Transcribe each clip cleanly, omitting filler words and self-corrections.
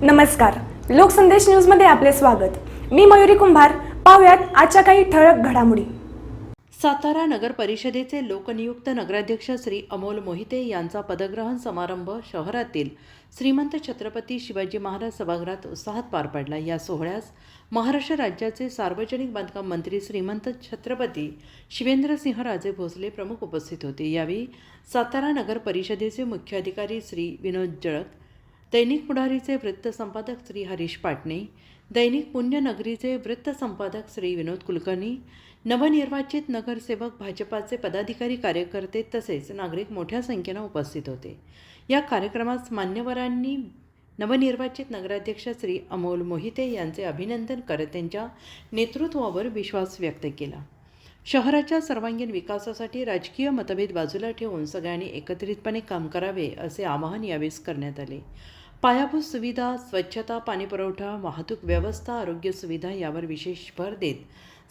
नमस्कार, लोकसंदेश न्यूजमध्ये आपले स्वागत। मी मयुरी कुंभार। पाहूयात आजच्या काही ठळक घडामोडी। सातारा नगर परिषदेचे लोकनियुक्त नगराध्यक्ष श्री अमोल मोहिते यांचा पदग्रहण समारंभ शहरातील श्रीमंत छत्रपती शिवाजी महाराज सभागृहात उत्साहात पार पडला। या सोहळ्यास महाराष्ट्र राज्याचे सार्वजनिक बांधकाम मंत्री श्रीमंत छत्रपती शिवेंद्रसिंहराजे भोसले प्रमुख उपस्थित होते। यावेळी सातारा नगर परिषदेचे मुख्य अधिकारी श्री विनोद जळक, दैनिक पुढारीचे वृत्त संपादक श्री हरीश पाटणे, दैनिक पुण्यनगरीचे वृत्त संपादक श्री विनोद कुलकर्णी, नवनिर्वाचित नगरसेवक, भाजपाचे पदाधिकारी, कार्यकर्ते तसेच नागरिक मोठ्या संख्येने उपस्थित होते। या कार्यक्रमास मान्यवरांनी नवनिर्वाचित नगराध्यक्ष श्री अमोल मोहिते यांचे अभिनंदन करत त्यांच्या नेतृत्वावर विश्वास व्यक्त केला। शहराच्या सर्वांगीण विकासासाठी राजकीय मतभेद बाजूला ठेवून सगळ्यांनी एकत्रितपणे काम करावे असे आवाहन यावेळी करण्यात आले। पायाभूत सुविधा, स्वच्छता, पाणीपुरवठा, वाहतूक व्यवस्था, आरोग्य सुविधा यावर विशेष भर देत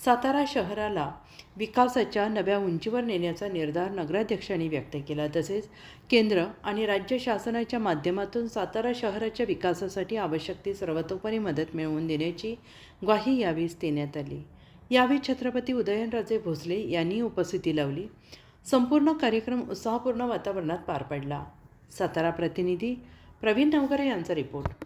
सातारा शहराला विकासाच्या नव्या उंचीवर नेण्याचा निर्धार नगराध्यक्षांनी व्यक्त केला। तसेच केंद्र आणि राज्य शासनाच्या माध्यमातून सातारा शहराच्या विकासासाठी आवश्यक ती सर्वतोपरी मदत मिळवून देण्याची ग्वाही यावेळी देण्यात आली। यावेळी छत्रपती उदयनराजे भोसले यांनी उपस्थिती लावली। संपूर्ण कार्यक्रम उत्साहपूर्ण वातावरणात पार पडला। सातारा प्रतिनिधी प्रवीण नवघरे यांचा रिपोर्ट।